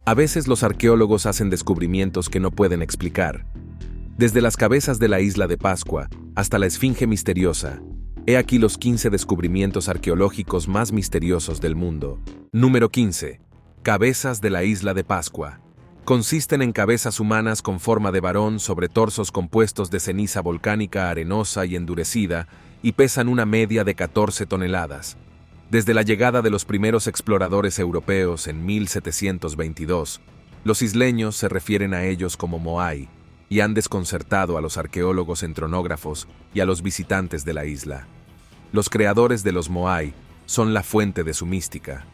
A veces los arqueólogos hacen descubrimientos que no pueden explicar. Desde las cabezas de la isla de Pascua hasta la Esfinge misteriosa, he aquí los 15 descubrimientos arqueológicos más misteriosos del mundo. Número 15. Cabezas de la isla de Pascua. Consisten en cabezas humanas con forma de varón sobre torsos compuestos de ceniza volcánica arenosa y endurecida y pesan una media de 14 toneladas. Desde la llegada de los primeros exploradores europeos en 1722, los isleños se refieren a ellos como Moai y han desconcertado a los arqueólogos entronógrafos y a los visitantes de la isla. Los creadores de los Moai son la fuente de su mística.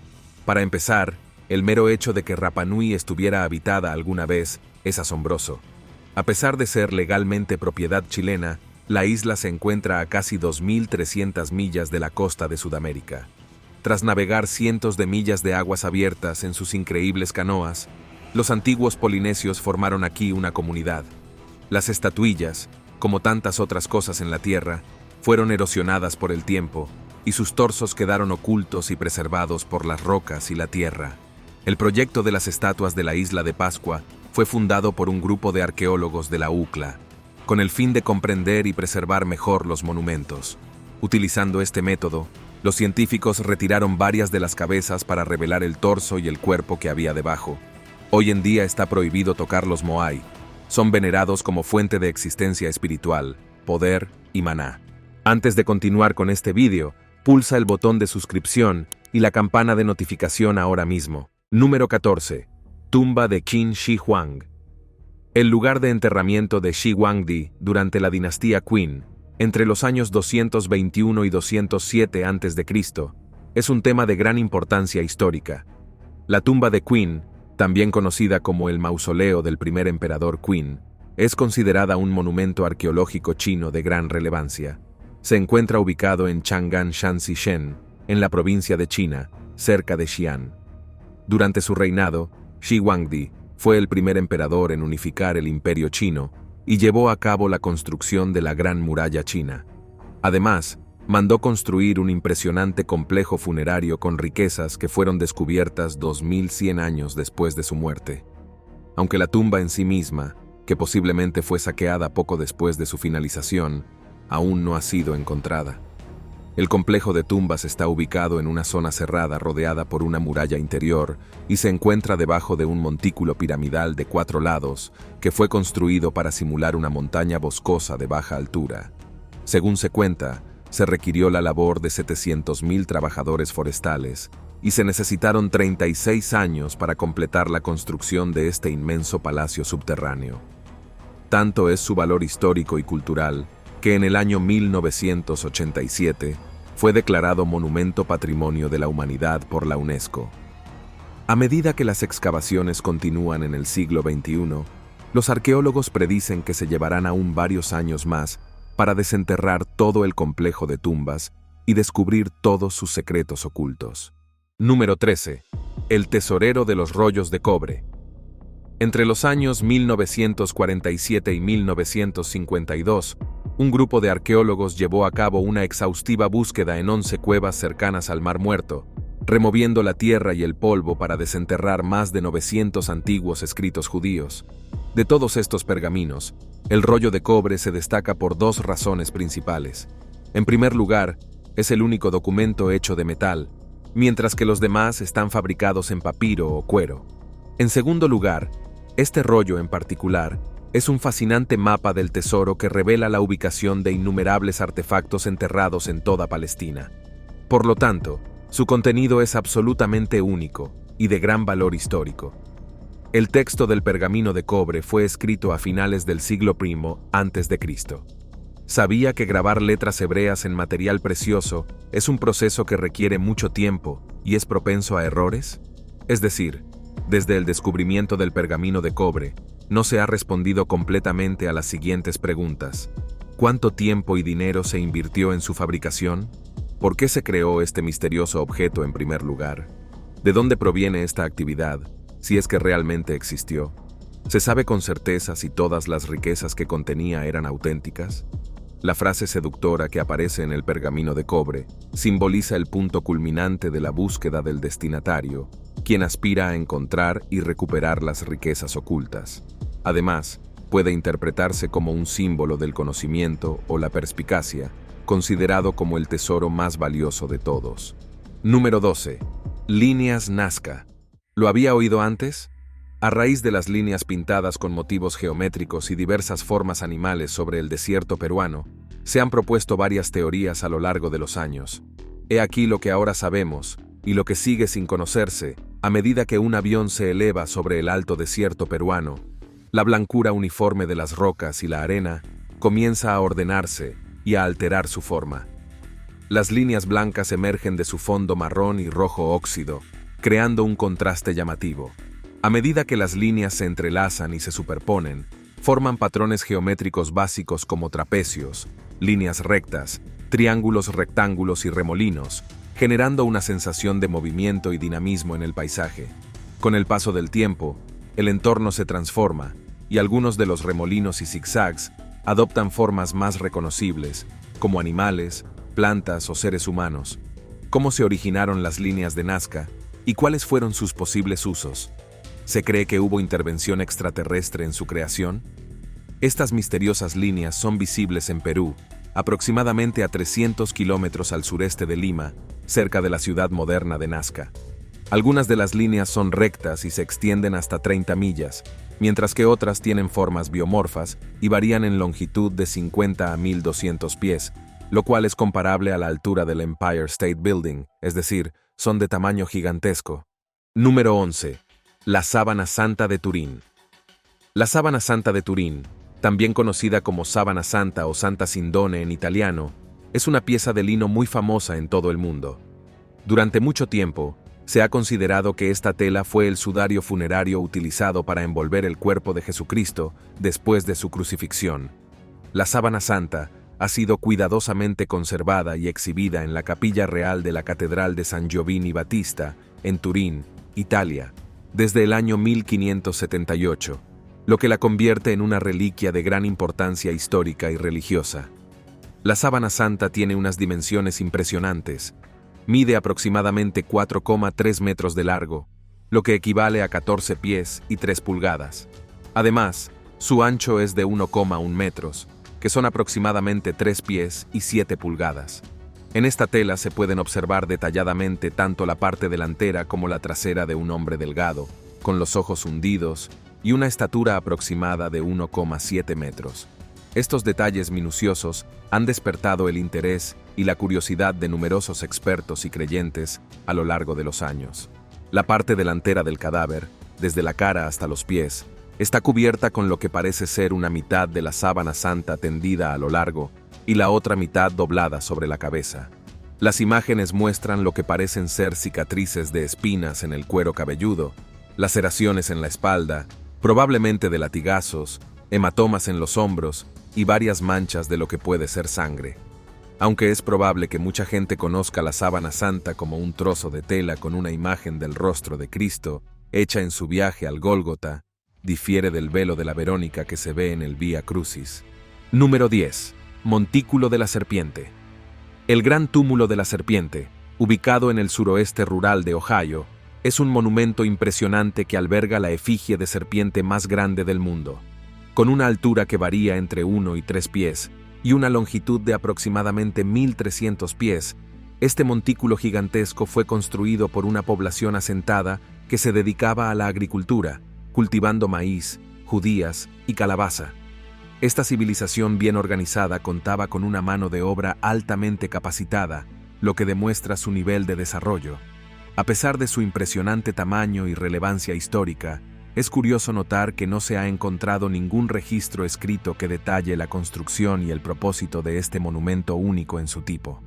Para empezar, el mero hecho de que Rapa Nui estuviera habitada alguna vez es asombroso. A pesar de ser legalmente propiedad chilena, la isla se encuentra a casi 2.300 millas de la costa de Sudamérica. Tras navegar cientos de millas de aguas abiertas en sus increíbles canoas, los antiguos polinesios formaron aquí una comunidad. Las estatuillas, como tantas otras cosas en la tierra, fueron erosionadas por el tiempo y sus torsos quedaron ocultos y preservados por las rocas y la tierra. El proyecto de las estatuas de la isla de Pascua fue fundado por un grupo de arqueólogos de la UCLA, con el fin de comprender y preservar mejor los monumentos. Utilizando este método, los científicos retiraron varias de las cabezas para revelar el torso y el cuerpo que había debajo. Hoy en día está prohibido tocar los Moai. Son venerados como fuente de existencia espiritual, poder y maná. Antes de continuar con este vídeo, pulsa el botón de suscripción y la campana de notificación ahora mismo. Número 14. Tumba de Qin Shi Huang. El lugar de enterramiento de Shi Huangdi durante la dinastía Qin, entre los años 221 y 207 a.C., es un tema de gran importancia histórica. La tumba de Qin, también conocida como el mausoleo del primer emperador Qin, es considerada un monumento arqueológico chino de gran relevancia. Se encuentra ubicado en Chang'an Shanxi Shen, en la provincia de China, cerca de Xi'an. Durante su reinado, Shi Huangdi fue el primer emperador en unificar el imperio chino y llevó a cabo la construcción de la Gran Muralla China. Además, mandó construir un impresionante complejo funerario con riquezas que fueron descubiertas 2100 años después de su muerte. Aunque la tumba en sí misma, que posiblemente fue saqueada poco después de su finalización, aún no ha sido encontrada. El complejo de tumbas está ubicado en una zona cerrada rodeada por una muralla interior y se encuentra debajo de un montículo piramidal de 4 lados que fue construido para simular una montaña boscosa de baja altura. Según se cuenta, se requirió la labor de 700.000 trabajadores forestales y se necesitaron 36 años para completar la construcción de este inmenso palacio subterráneo. Tanto es su valor histórico y cultural que en el año 1987 fue declarado Monumento Patrimonio de la Humanidad por la UNESCO. A medida que las excavaciones continúan en el siglo XXI, los arqueólogos predicen que se llevarán aún varios años más para desenterrar todo el complejo de tumbas y descubrir todos sus secretos ocultos. Número 13. El tesorero de los rollos de cobre. Entre los años 1947 y 1952, un grupo de arqueólogos llevó a cabo una exhaustiva búsqueda en 11 cuevas cercanas al Mar Muerto, removiendo la tierra y el polvo para desenterrar más de 900 antiguos escritos judíos. De todos estos pergaminos, el rollo de cobre se destaca por 2 razones principales. En primer lugar, es el único documento hecho de metal, mientras que los demás están fabricados en papiro o cuero. En segundo lugar, este rollo en particular es un fascinante mapa del tesoro que revela la ubicación de innumerables artefactos enterrados en toda Palestina. Por lo tanto, su contenido es absolutamente único y de gran valor histórico. El texto del pergamino de cobre fue escrito a finales del siglo I a.C. ¿Sabía que grabar letras hebreas en material precioso es un proceso que requiere mucho tiempo y es propenso a errores? Es decir, desde el descubrimiento del pergamino de cobre, no se ha respondido completamente a las siguientes preguntas. ¿Cuánto tiempo y dinero se invirtió en su fabricación? ¿Por qué se creó este misterioso objeto en primer lugar? ¿De dónde proviene esta actividad, si es que realmente existió? ¿Se sabe con certeza si todas las riquezas que contenía eran auténticas? La frase seductora que aparece en el pergamino de cobre simboliza el punto culminante de la búsqueda del destinatario, quien aspira a encontrar y recuperar las riquezas ocultas. Además, puede interpretarse como un símbolo del conocimiento o la perspicacia, considerado como el tesoro más valioso de todos. Número 12. Líneas Nazca. ¿Lo había oído antes? A raíz de las líneas pintadas con motivos geométricos y diversas formas animales sobre el desierto peruano, se han propuesto varias teorías a lo largo de los años. He aquí lo que ahora sabemos, y lo que sigue sin conocerse, a medida que un avión se eleva sobre el alto desierto peruano. La blancura uniforme de las rocas y la arena comienza a ordenarse y a alterar su forma. Las líneas blancas emergen de su fondo marrón y rojo óxido, creando un contraste llamativo. A medida que las líneas se entrelazan y se superponen, forman patrones geométricos básicos como trapecios, líneas rectas, triángulos, rectángulos y remolinos, generando una sensación de movimiento y dinamismo en el paisaje. Con el paso del tiempo, el entorno se transforma, y algunos de los remolinos y zigzags adoptan formas más reconocibles, como animales, plantas o seres humanos. ¿Cómo se originaron las líneas de Nazca y cuáles fueron sus posibles usos? ¿Se cree que hubo intervención extraterrestre en su creación? Estas misteriosas líneas son visibles en Perú, aproximadamente a 300 kilómetros al sureste de Lima, cerca de la ciudad moderna de Nazca. Algunas de las líneas son rectas y se extienden hasta 30 millas, mientras que otras tienen formas biomorfas y varían en longitud de 50 a 1200 pies, lo cual es comparable a la altura del Empire State Building, es decir, son de tamaño gigantesco. Número 11. La Sábana Santa de Turín. La Sábana Santa de Turín, también conocida como Sábana Santa o Santa Sindone en italiano, es una pieza de lino muy famosa en todo el mundo. Durante mucho tiempo, se ha considerado que esta tela fue el sudario funerario utilizado para envolver el cuerpo de Jesucristo después de su crucifixión. La Sábana Santa ha sido cuidadosamente conservada y exhibida en la Capilla Real de la Catedral de San Giovanni Battista, en Turín, Italia, desde el año 1578, lo que la convierte en una reliquia de gran importancia histórica y religiosa. La Sábana Santa tiene unas dimensiones impresionantes. Mide aproximadamente 4,3 metros de largo, lo que equivale a 14 pies y 3 pulgadas. Además, su ancho es de 1,1 metros, que son aproximadamente 3 pies y 7 pulgadas. En esta tela se pueden observar detalladamente tanto la parte delantera como la trasera de un hombre delgado, con los ojos hundidos y una estatura aproximada de 1,7 metros. Estos detalles minuciosos han despertado el interés y la curiosidad de numerosos expertos y creyentes a lo largo de los años. La parte delantera del cadáver, desde la cara hasta los pies, está cubierta con lo que parece ser una mitad de la sábana santa tendida a lo largo y la otra mitad doblada sobre la cabeza. Las imágenes muestran lo que parecen ser cicatrices de espinas en el cuero cabelludo, laceraciones en la espalda, probablemente de latigazos, hematomas en los hombros y varias manchas de lo que puede ser sangre. Aunque es probable que mucha gente conozca la sábana santa como un trozo de tela con una imagen del rostro de Cristo hecha en su viaje al Gólgota, difiere del velo de la Verónica que se ve en el Vía Crucis. Número 10. Montículo de la Serpiente. El Gran Túmulo de la Serpiente, ubicado en el suroeste rural de Ohio, es un monumento impresionante que alberga la efigie de serpiente más grande del mundo. Con una altura que varía entre 1 y 3 pies y una longitud de aproximadamente 1.300 pies, este montículo gigantesco fue construido por una población asentada que se dedicaba a la agricultura, cultivando maíz, judías y calabaza. Esta civilización bien organizada contaba con una mano de obra altamente capacitada, lo que demuestra su nivel de desarrollo. A pesar de su impresionante tamaño y relevancia histórica, es curioso notar que no se ha encontrado ningún registro escrito que detalle la construcción y el propósito de este monumento único en su tipo.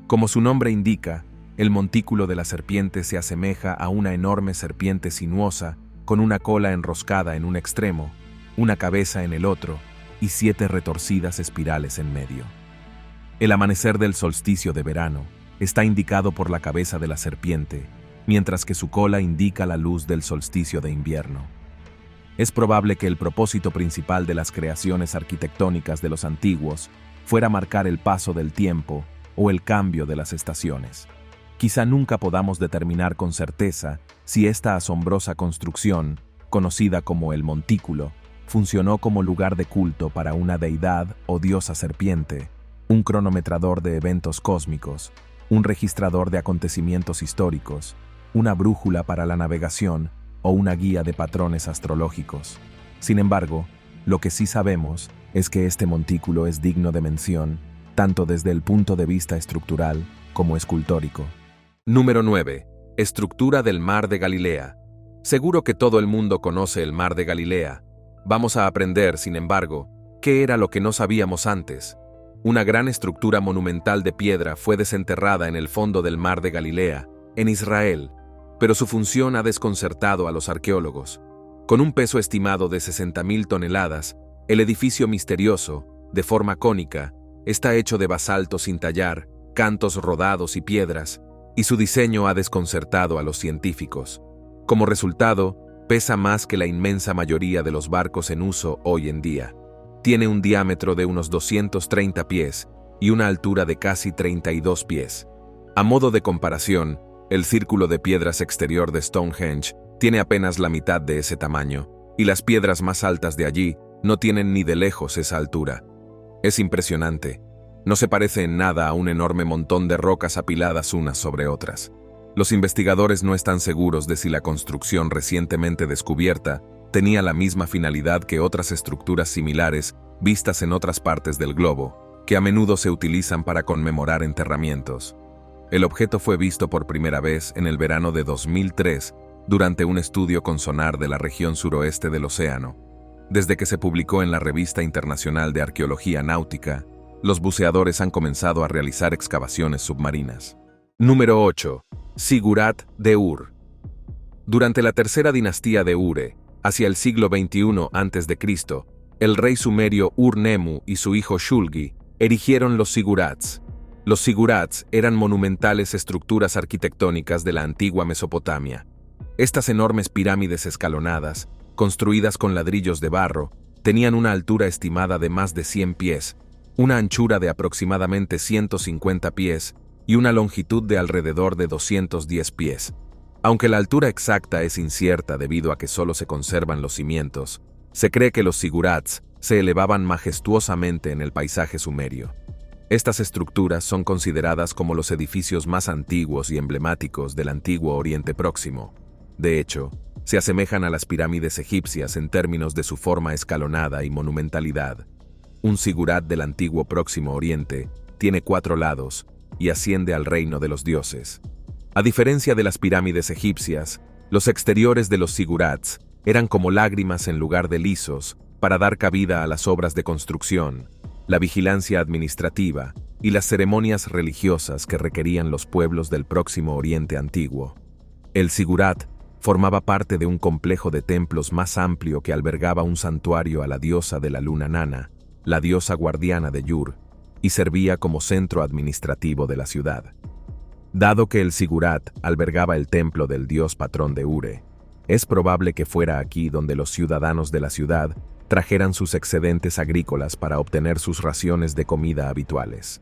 Como su nombre indica, el montículo de la serpiente se asemeja a una enorme serpiente sinuosa con una cola enroscada en un extremo, una cabeza en el otro y 7 retorcidas espirales en medio. El amanecer del solsticio de verano está indicado por la cabeza de la serpiente, mientras que su cola indica la luz del solsticio de invierno. Es probable que el propósito principal de las creaciones arquitectónicas de los antiguos fuera a marcar el paso del tiempo o el cambio de las estaciones. Quizá nunca podamos determinar con certeza si esta asombrosa construcción, conocida como el montículo, funcionó como lugar de culto para una deidad o diosa serpiente, un cronometrador de eventos cósmicos, un registrador de acontecimientos históricos, una brújula para la navegación o una guía de patrones astrológicos. Sin embargo, lo que sí sabemos es que este montículo es digno de mención, tanto desde el punto de vista estructural como escultórico. Número 9. Estructura del Mar de Galilea. Seguro que todo el mundo conoce el Mar de Galilea. Vamos a aprender, sin embargo, qué era lo que no sabíamos antes. Una gran estructura monumental de piedra fue desenterrada en el fondo del Mar de Galilea, en Israel, pero su función ha desconcertado a los arqueólogos. Con un peso estimado de 60.000 toneladas, el edificio misterioso, de forma cónica, está hecho de basalto sin tallar, cantos rodados y piedras, y su diseño ha desconcertado a los científicos. Como resultado, pesa más que la inmensa mayoría de los barcos en uso hoy en día. Tiene un diámetro de unos 230 pies y una altura de casi 32 pies. A modo de comparación, el círculo de piedras exterior de Stonehenge tiene apenas la mitad de ese tamaño, y las piedras más altas de allí no tienen ni de lejos esa altura. Es impresionante. No se parece en nada a un enorme montón de rocas apiladas unas sobre otras. Los investigadores no están seguros de si la construcción recientemente descubierta tenía la misma finalidad que otras estructuras similares vistas en otras partes del globo, que a menudo se utilizan para conmemorar enterramientos. El objeto fue visto por primera vez en el verano de 2003 durante un estudio con sonar de la región suroeste del océano. Desde que se publicó en la Revista Internacional de Arqueología Náutica, los buceadores han comenzado a realizar excavaciones submarinas. Número 8. Sigurat de Ur. Durante la tercera dinastía de Ure, hacia el siglo XXI a.C., el rey sumerio Ur-Nemu y su hijo Shulgi erigieron los sigurats. Los sigurats eran monumentales estructuras arquitectónicas de la antigua Mesopotamia. Estas enormes pirámides escalonadas, construidas con ladrillos de barro, tenían una altura estimada de más de 100 pies, una anchura de aproximadamente 150 pies y una longitud de alrededor de 210 pies. Aunque la altura exacta es incierta debido a que solo se conservan los cimientos, se cree que los sigurats se elevaban majestuosamente en el paisaje sumerio. Estas estructuras son consideradas como los edificios más antiguos y emblemáticos del antiguo Oriente Próximo. De hecho, se asemejan a las pirámides egipcias en términos de su forma escalonada y monumentalidad. Un sigurat del antiguo Próximo Oriente tiene 4 lados y asciende al reino de los dioses. A diferencia de las pirámides egipcias, los exteriores de los sigurats eran como lágrimas en lugar de lisos para dar cabida a las obras de construcción, la vigilancia administrativa y las ceremonias religiosas que requerían los pueblos del Próximo Oriente antiguo. El sigurat formaba parte de un complejo de templos más amplio que albergaba un santuario a la diosa de la luna Nana, la diosa guardiana de Yur, y servía como centro administrativo de la ciudad. Dado que el sigurat albergaba el templo del dios patrón de Ure, es probable que fuera aquí donde los ciudadanos de la ciudad trajeran sus excedentes agrícolas para obtener sus raciones de comida habituales.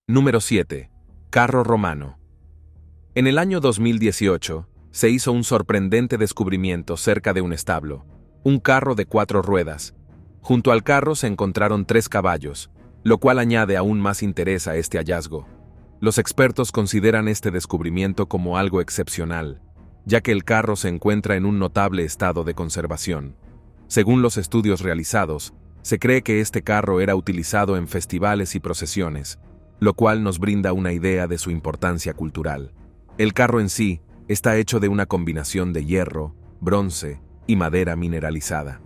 Número 7. Carro romano. En el año 2018, se hizo un sorprendente descubrimiento cerca de un establo, un carro de 4 ruedas. Junto al carro se encontraron 3 caballos, lo cual añade aún más interés a este hallazgo. Los expertos consideran este descubrimiento como algo excepcional, ya que el carro se encuentra en un notable estado de conservación. Según los estudios realizados, se cree que este carro era utilizado en festivales y procesiones, lo cual nos brinda una idea de su importancia cultural. El carro en sí está hecho de una combinación de hierro, bronce y madera mineralizada.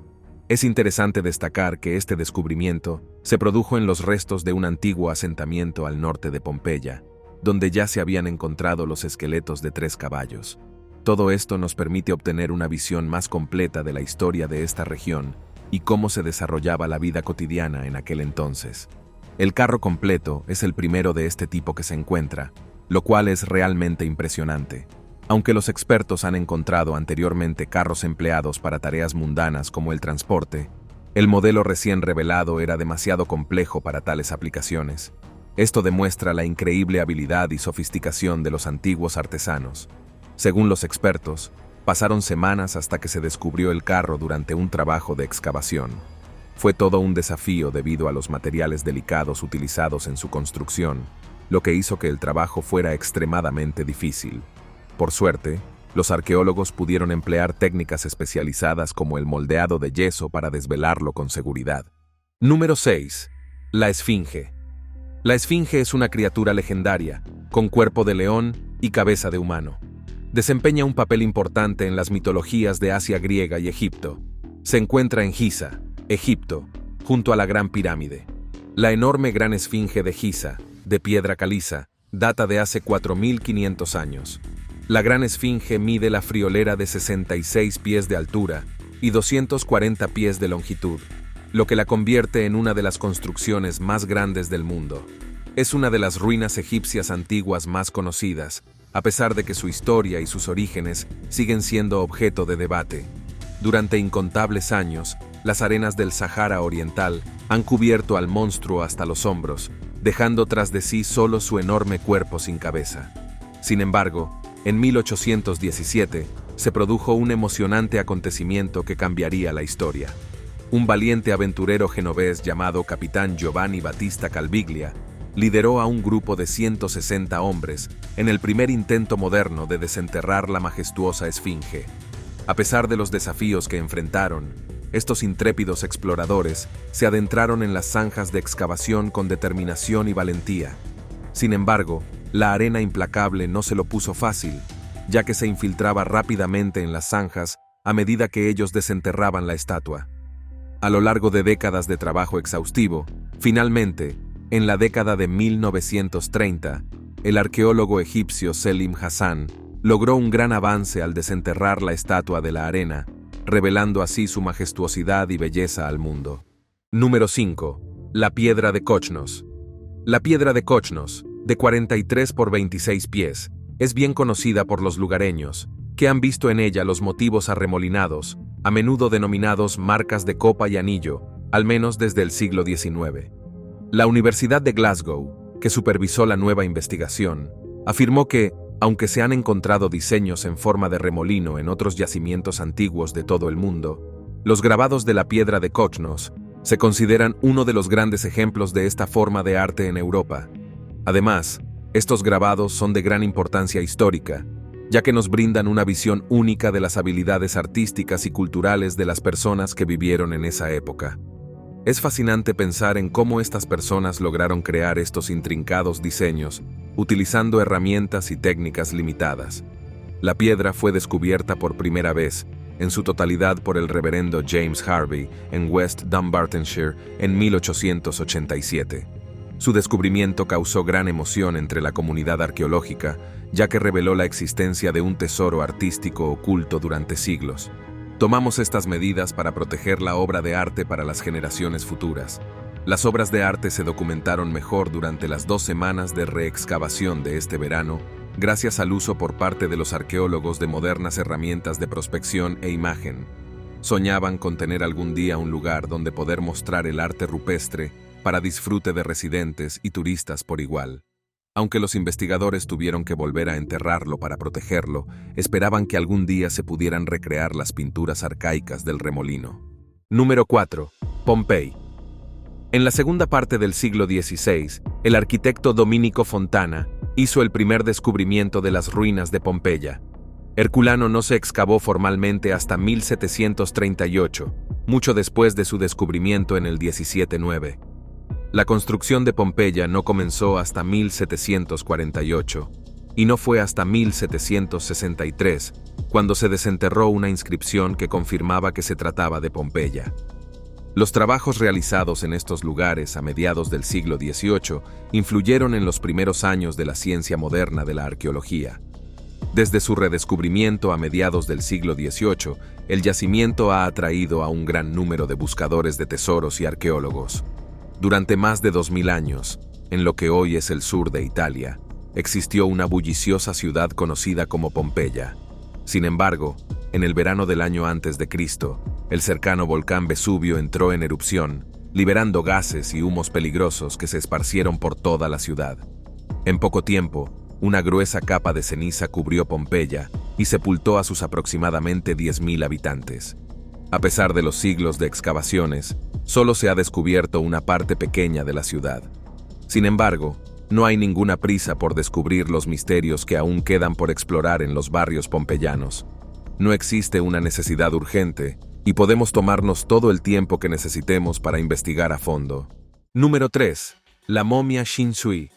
Es interesante destacar que este descubrimiento se produjo en los restos de un antiguo asentamiento al norte de Pompeya, donde ya se habían encontrado los esqueletos de 3 caballos. Todo esto nos permite obtener una visión más completa de la historia de esta región y cómo se desarrollaba la vida cotidiana en aquel entonces. El carro completo es el primero de este tipo que se encuentra, lo cual es realmente impresionante. Aunque los expertos han encontrado anteriormente carros empleados para tareas mundanas como el transporte, El modelo recién revelado era demasiado complejo para tales aplicaciones. Esto demuestra la increíble habilidad y sofisticación de los antiguos artesanos. Según los expertos, pasaron semanas hasta que se descubrió el carro durante un trabajo de excavación. Fue todo un desafío debido a los materiales delicados utilizados en su construcción, lo que hizo que el trabajo fuera extremadamente difícil. Por suerte, los arqueólogos pudieron emplear técnicas especializadas como el moldeado de yeso para desvelarlo con seguridad. Número 6. La Esfinge. La Esfinge es una criatura legendaria, con cuerpo de león y cabeza de humano. Desempeña un papel importante en las mitologías de Asia griega y Egipto. Se encuentra en Giza, Egipto, junto a la Gran Pirámide. La enorme Gran Esfinge de Giza, de piedra caliza, data de hace 4.500 años. La Gran Esfinge mide la friolera de 66 pies de altura y 240 pies de longitud, lo que la convierte en una de las construcciones más grandes del mundo. Es una de las ruinas egipcias antiguas más conocidas, a pesar de que su historia y sus orígenes siguen siendo objeto de debate. Durante incontables años, las arenas del Sahara Oriental han cubierto al monstruo hasta los hombros, dejando tras de sí solo su enorme cuerpo sin cabeza. Sin embargo, en 1817 se produjo un emocionante acontecimiento que cambiaría la historia. Un valiente aventurero genovés llamado Capitán Giovanni Battista Calviglia lideró a un grupo de 160 hombres en el primer intento moderno de desenterrar la majestuosa Esfinge. A pesar de los desafíos que enfrentaron, estos intrépidos exploradores se adentraron en las zanjas de excavación con determinación y valentía. Sin embargo, la arena implacable no se lo puso fácil, ya que se infiltraba rápidamente en las zanjas a medida que ellos desenterraban la estatua. A lo largo de décadas de trabajo exhaustivo, finalmente, en la década de 1930, el arqueólogo egipcio Selim Hassan logró un gran avance al desenterrar la estatua de la arena, revelando así su majestuosidad y belleza al mundo. Número 5. La Piedra de Kochnos. La Piedra de Kochnos, de 43 por 26 pies, es bien conocida por los lugareños, que han visto en ella los motivos arremolinados, a menudo denominados marcas de copa y anillo, al menos desde el siglo XIX. La Universidad de Glasgow, que supervisó la nueva investigación, afirmó que, aunque se han encontrado diseños en forma de remolino en otros yacimientos antiguos de todo el mundo, los grabados de la Piedra de Kochnos se consideran uno de los grandes ejemplos de esta forma de arte en Europa. Además, estos grabados son de gran importancia histórica, ya que nos brindan una visión única de las habilidades artísticas y culturales de las personas que vivieron en esa época. Es fascinante pensar en cómo estas personas lograron crear estos intrincados diseños, utilizando herramientas y técnicas limitadas. La piedra fue descubierta por primera vez, en su totalidad por el reverendo James Harvey, en West Dunbartonshire, en 1887. Su descubrimiento causó gran emoción entre la comunidad arqueológica, ya que reveló la existencia de un tesoro artístico oculto durante siglos. Tomamos estas medidas para proteger la obra de arte para las generaciones futuras. Las obras de arte se documentaron mejor durante las 2 semanas de reexcavación de este verano, gracias al uso por parte de los arqueólogos de modernas herramientas de prospección e imagen. Soñaban con tener algún día un lugar donde poder mostrar el arte rupestre para disfrute de residentes y turistas por igual. Aunque los investigadores tuvieron que volver a enterrarlo para protegerlo, esperaban que algún día se pudieran recrear las pinturas arcaicas del remolino. Número 4. Pompey. En la segunda parte del siglo XVI, el arquitecto Domenico Fontana hizo el primer descubrimiento de las ruinas de Pompeya. Herculano no se excavó formalmente hasta 1738, mucho después de su descubrimiento en el 1709. La construcción de Pompeya no comenzó hasta 1748, y no fue hasta 1763, cuando se desenterró una inscripción que confirmaba que se trataba de Pompeya. Los trabajos realizados en estos lugares a mediados del siglo XVIII influyeron en los primeros años de la ciencia moderna de la arqueología. Desde su redescubrimiento a mediados del siglo XVIII, el yacimiento ha atraído a un gran número de buscadores de tesoros y arqueólogos. Durante más de 2000 años, en lo que hoy es el sur de Italia, existió una bulliciosa ciudad conocida como Pompeya. Sin embargo, En el verano del año antes de Cristo, el cercano volcán Vesubio entró en erupción, liberando gases y humos peligrosos que se esparcieron por toda la ciudad. En poco tiempo, una gruesa capa de ceniza cubrió Pompeya y sepultó a sus aproximadamente 10.000 habitantes. A pesar de los siglos de excavaciones, solo se ha descubierto una parte pequeña de la ciudad. Sin embargo, no hay ninguna prisa por descubrir los misterios que aún quedan por explorar en los barrios pompeyanos. No existe una necesidad urgente y podemos tomarnos todo el tiempo que necesitemos para investigar a fondo. Número 3. La momia Shin-Shui.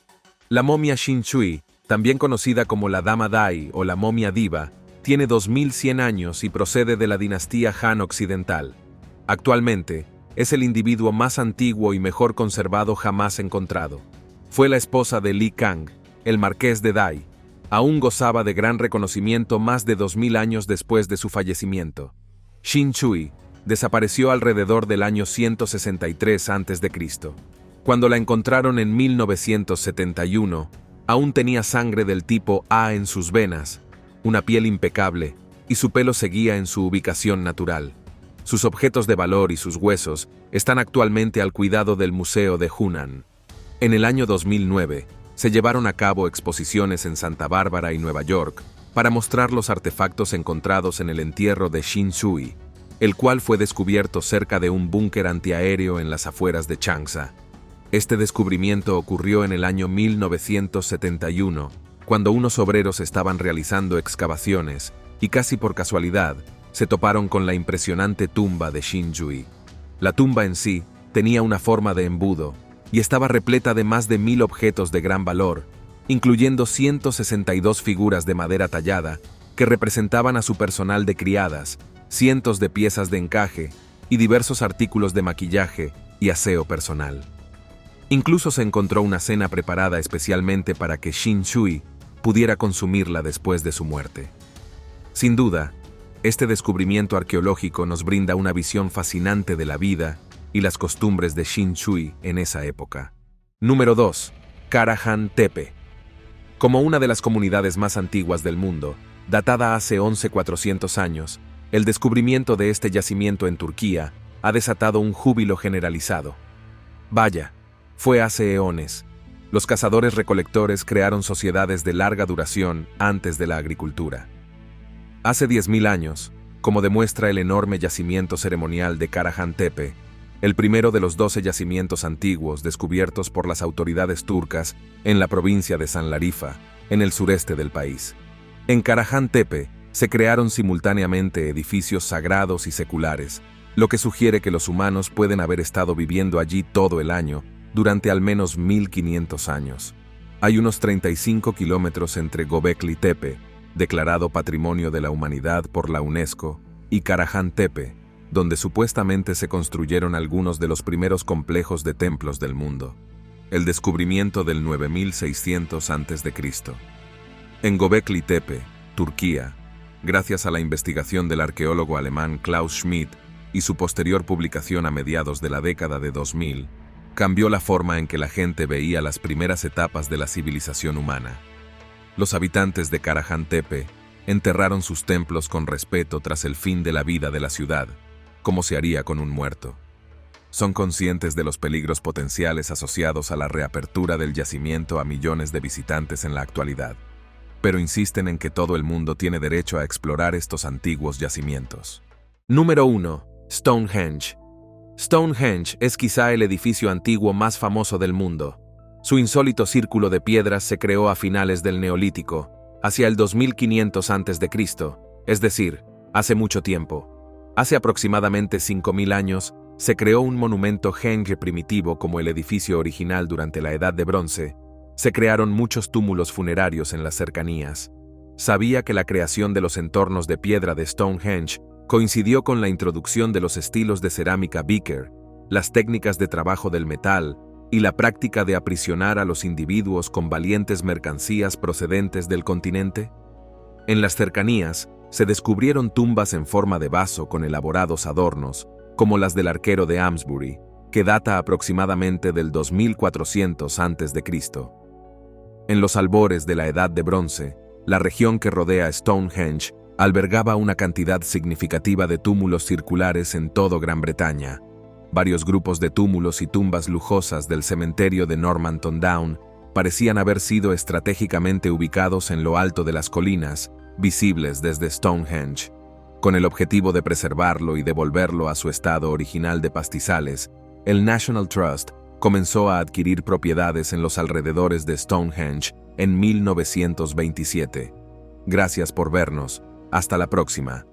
La momia Shin-Shui, también conocida como la Dama Dai o la momia diva, tiene 2100 años y procede de la dinastía Han Occidental. Actualmente, es el individuo más antiguo y mejor conservado jamás encontrado. Fue la esposa de Li Kang, el marqués de Dai. Aún gozaba de gran reconocimiento más de 2000 años después de su fallecimiento. Shin-Shui desapareció alrededor del año 163 a.C. Cuando la encontraron en 1971, aún tenía sangre del tipo A en sus venas, una piel impecable, y su pelo seguía en su ubicación natural. Sus objetos de valor y sus huesos están actualmente al cuidado del Museo de Hunan. En el año 2009, se llevaron a cabo exposiciones en Santa Bárbara y Nueva York para mostrar los artefactos encontrados en el entierro de Shin-Shui, el cual fue descubierto cerca de un búnker antiaéreo en las afueras de Changsha. Este descubrimiento ocurrió en el año 1971, cuando unos obreros estaban realizando excavaciones y casi por casualidad se toparon con la impresionante tumba de Shin-Shui. La tumba en sí tenía una forma de embudo y estaba repleta de más de 1000 objetos de gran valor, incluyendo 162 figuras de madera tallada que representaban a su personal de criadas, cientos de piezas de encaje y diversos artículos de maquillaje y aseo personal. Incluso se encontró una cena preparada especialmente para que Shin-Shui pudiera consumirla después de su muerte. Sin duda, este descubrimiento arqueológico nos brinda una visión fascinante de la vida y las costumbres de Shin-Shui en esa época. Número 2. Karahan Tepe. Como una de las comunidades más antiguas del mundo, datada hace 11.400 años, el descubrimiento de este yacimiento en Turquía ha desatado un júbilo generalizado. Vaya, fue hace eones. Los cazadores-recolectores crearon sociedades de larga duración antes de la agricultura. Hace 10.000 años, como demuestra el enorme yacimiento ceremonial de Karahan Tepe, el primero de los 12 yacimientos antiguos descubiertos por las autoridades turcas en la provincia de Sanlarifa, en el sureste del país. En Karahan Tepe se crearon simultáneamente edificios sagrados y seculares, lo que sugiere que los humanos pueden haber estado viviendo allí todo el año, durante al menos 1500 años. Hay unos 35 kilómetros entre Göbekli Tepe, declarado Patrimonio de la Humanidad por la UNESCO, y Karahan Tepe, donde supuestamente se construyeron algunos de los primeros complejos de templos del mundo. El descubrimiento del 9600 a.C. En Göbekli Tepe, Turquía, gracias a la investigación del arqueólogo alemán Klaus Schmidt y su posterior publicación a mediados de la década de 2000, cambió la forma en que la gente veía las primeras etapas de la civilización humana. Los habitantes de Karahan Tepe enterraron sus templos con respeto tras el fin de la vida de la ciudad, como se haría con un muerto. Son conscientes de los peligros potenciales asociados a la reapertura del yacimiento a millones de visitantes en la actualidad, pero insisten en que todo el mundo tiene derecho a explorar estos antiguos yacimientos. Número 1. Stonehenge. Stonehenge es quizá el edificio antiguo más famoso del mundo. Su insólito círculo de piedras se creó a finales del Neolítico, hacia el 2500 a.C., es decir, hace mucho tiempo. Hace aproximadamente 5000 años, se creó un monumento henge primitivo como el edificio original durante la Edad de Bronce. Se crearon muchos túmulos funerarios en las cercanías. Sabía que la creación de los entornos de piedra de Stonehenge coincidió con la introducción de los estilos de cerámica Beaker, las técnicas de trabajo del metal y la práctica de aprisionar a los individuos con valientes mercancías procedentes del continente. En las cercanías se descubrieron tumbas en forma de vaso con elaborados adornos, como las del arquero de Amesbury, que data aproximadamente del 2400 a.C. En los albores de la Edad de Bronce, la región que rodea Stonehenge Albergaba una cantidad significativa de túmulos circulares en todo Gran Bretaña. Varios grupos de túmulos y tumbas lujosas del cementerio de Normanton Down parecían haber sido estratégicamente ubicados en lo alto de las colinas, visibles desde Stonehenge. Con el objetivo de preservarlo y devolverlo a su estado original de pastizales, el National Trust comenzó a adquirir propiedades en los alrededores de Stonehenge en 1927. Gracias por vernos. Hasta la próxima.